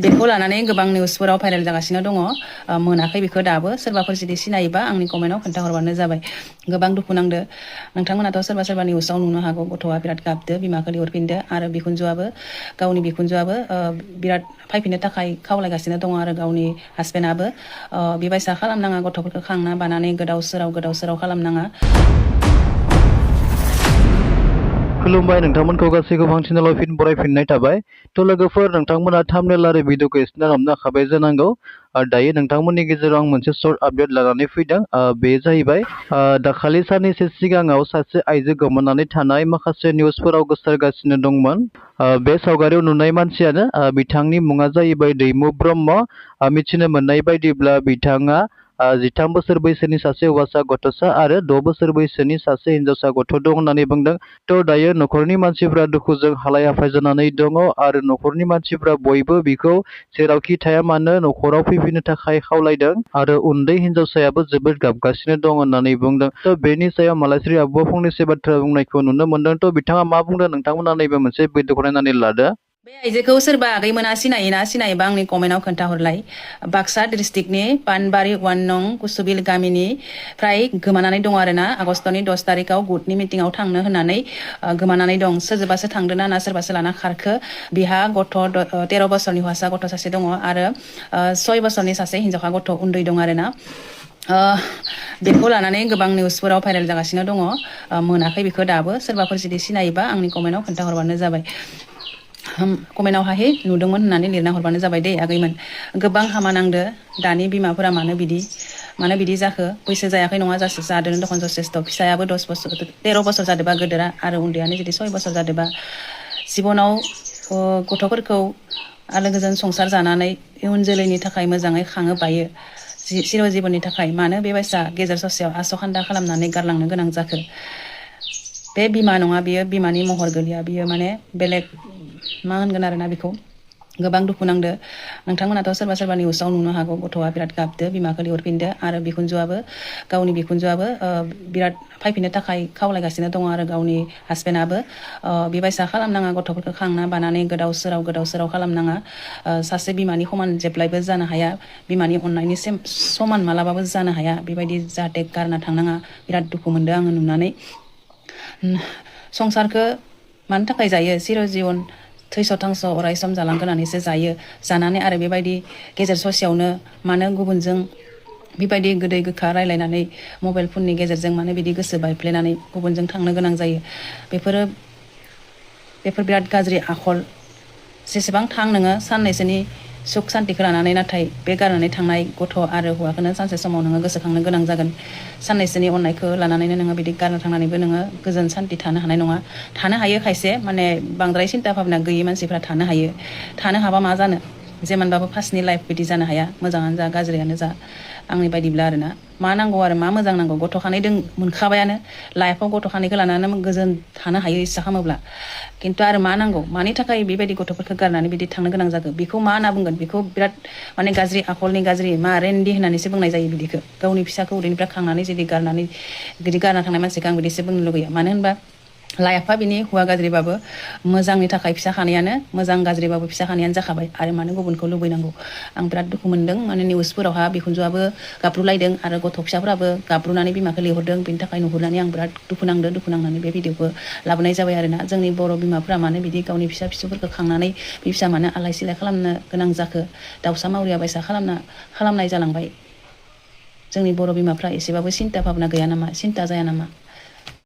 बेखौ लानानै गोबां निउसफोराव भाइरेल जागासिनो दङ। मोनाखै बेखौ दाबो। सोरबाफोर जुदि सिनायोबा आंनि कमेन्टआव खोन्थाहरबानो जाबाय। गोबां दुखु नांदो। नोंथांमोनाथ' सोरबा सोरबा निउसाव नुनो हागौ गथ'आ बिराद गाबदो, बिमाखौ लिहरफिनदो आरो गावनि बिखुनजोआबो बिराद फैफिननो थाखाय खावलायगासिनो दङ आरो गावनि हासबेन्डआबो बेबायसा खालामनाङा, गथ'फोरखौ खांना बानानै गोदाव सोराव खालामनाङा। खुलुमबाय नोंथांमोनखौ गासैखौबो आं चेनेलाव फिन बरायफिननाय थाबाय। थ' लोगोफोर, नोंथांमोना थाम्बनेल आरो भिडिअखौ सिनायना हमखाबाय जानांगौ। दायो नोंथांमोननि गेजेराव आं मोनसे सर्ट आपडेट लानानै फैदों। बे जाहैबाय दाखालि साननैसो सिगाङाव सासे आइजो गोमानानै थानाय माखासे निउसफोराव गोसारगासिनो दंमोन। बे सावगारियाव नुनाय मानसियानो बिथांनि मुङा जाहैबाय दैमु ब्रह्म। मिथिनो मोननाय बायदिब्ला बिथाङा 13 बोसोर बैसोनि सासे हौवासा गथ'सा आरो 6 बोसोर बैसोनि सासे हिनजावसा गथ' दं होननानै बुंदों। थ' दायो न'खरनि मानसिफ्रा दुखुजों हालाय हाफाय जानानै दङ आरो न'खरनि मानसिफ्रा बयबो बिखौ जेरावखि थाया मानो न'खराव फैफिननो थाखाय खावलायदों आरो उन्दै हिनजावसायाबो जोबोद गाबगासिनो दं होननानै बुंदों। थ' बेनि सायाव मालायस्रि आब'आ फंनैसो बाथ्रा बुंनायखौ नुनो मोनदों। थ' बिथाङा मा बुंदों नोंथांमोना नैबे मोनसे भिडिअखौ नायनानै लादो। बे आइजोखौ सोरबा आगैमोना सिनायोना सिनायोबा आंनि कमेन्टआव खोन्थाहरलाय। बाक्सा डिस्ट्रिक्टनि पानबारि 1 नं कुसुबिल गामिनिफ्राय गोमानानै दं आरोना। आगस्टनि 10 तारिखआव गुटनि मिटिंआव थांनो होननानै गोमानानै दं। सोरजोंबासो थांदों ना सोरबासो लाना खारखो। बिहा गथ' 13 बोसोरनि हौवासा गथ' सासे दङ आरो 6 बोसोरनि सासे हिनजावसा गथ' उन्दै दं आरोना। बेखौ लानानै गोबां निउसफोराव भाइरेल जागासिनो दङ। मोनाखै बेखौ दाबो। सोरबाफोर जुदि सिनायोबा आंनि कमेन्टआव खोन्थाहरबानो जाबाय। कमेन्टआवहाय नुदोंमोन होननानै लिरना हरबानो जाबाय दे आगैमोन। गोबां हामा नांदो। दानि बिमाफोरा मानो बिदि जाखो। बैसो जायाखै नङा जादों दखन जसेस्थ'। फिसायाबो 13 बोसोर जादोबा गोदोरा आरो उन्दैयानो जुदि 6 बोसोर जादोबा जिबनाव गथ'फोरखौ आलो गोजोन संसार जानानै इयुन जोलैनि थाखाय मोजाङै खाङो बायो सिर' जिबननि थाखाय मानो बेबायसा गेजेर ससेयाव आस'खान्दा खालामनानै गारलांनो गोनां जाखो। बे बिमा नङा, बियो बिमानि महर गोलैया, बियो माने बेलेग मा होनगोन आरोना बेखौ। गोबां दुखु नांदो। नोंथांमोनाथ' सोरबा सोरबा निउसाव नुनो हागौ गथ'आ बिराद गाबदो, बिमाखौ लिहरफिनदो आरो गावनि बिखुनजोआबो बिराद फैफिननो थाखाय खावलायगासिनो दङ आरो गावनि हासबेन्डआबो बेबायसा खालामनाङा, गथ'फोरखौ खांना बानानै गोदाव सोराव खालामनाङा। सासे बिमानि समान जेब्लायबो जानो हाया, बिमानि अननायनि समान मालाबाबो जानो हाया। बेबायदि जाहाथे गारना थांनाङा। बिराद दुखु मोनदों आङो नुनानै। संसारखौ मानो थाखाय जायो, सिर' जिबन थैस' थांस' अराय सम जालांगोन होननानैसो जायो। जानानै आरो बेबायदि गेजेर ससेयावनो मानो गुबुनजों बेबायदि गोदै गोखा रायलायनानै मबाइल फननि गेजेरजों मानो बिदि गोसो बायफ्लेनानै गुबुनजों थांनो गोनां जायो। बेफोर बिराद गाज्रि आखल। जेसेबां थां नोङो साननैसोनि सुख सान्तिखौ लानानै, नाथाय बे गारनानै थांनाय गथ' आरो हौवाखौनो सानसे समाव नोङो गोसोखांनो गोनां जागोन। साननैसोनि अननायखौ लानानैनो नोङो बिदि गारना थांनानैबो नोङो गोजोन सान्ति थानो हानाय नङा। थानो हायो खायसे माने बांद्राय सिन्था भाबना गैयै मानसिफ्रा थानो हायो। थानो हाबा मा जानो, जेमानबाबो फार्स्टनि लाइफ बिदि जानो हाया। मोजाङानो जा गाज्रियानो जा आंनि बायदिब्ला आरोना। मा नांगौ आरो मा मोजां नांगौ, गथ' खानायदों मोनखाबायानो। लाइफआव गथ' खानायखौ लानानै गोजोन थानो हायो इस्सा खालामोब्ला। खिन्थु आरो मा नांगौ, मानि थाखाय बेबायदि गथ'फोरखौ गारनानै बिदि थांनो गोनां जाखो, बेखौ मा होनना बुंगोन। बेखौ बिराद माने गाज्रि आखलनि गाज्रि मा रेन्दि होननानैसो बुंनाय जायो बिदिखौ। गावनि फिसाखौ उदैनिफ्राय खांनानै जुदि बिदि गारना थांनाय मानसिखौ आं बिदिसो बुंनो लुगैयो। मानो होनबा लाइफआ बिनि हौवा गाज्रिबाबो मोजांनि थाखाय फिसा खानायानो, मोजां गाज्रिबाबो फिसा खानायानो जाखाबाय आरो मानो गुबुनखौ लुबैनांगौ। आं बिराद दुखु मोनदों। माने निउसफोरावहा बिखुनजोआबो गाबब्रुलायदों आरो गथ' फिसाफोराबो गाबब्रुनानै बिमाखौ लिहरदों। बिनि थाखाय नुहुरनानै आं बिराद दुखु नांदों। दुखु नांनानै बे भिडिअखौ लाबोनाय जाबाय आरोना। जोंनि बर' बिमाफ्रा मानो बिदि गावनि फिसाफोरखौ खांनानै बि फिसा मानो आलाय सिलाय खालामनो गोनां जाखो। दाउसा मावरिया बायसा खालामनाय जालांबाय। जोंनि बर' बिमाफ्रा एसेबाबो सिन्था भाबना गैया नामा, सिन्था जाया नामा।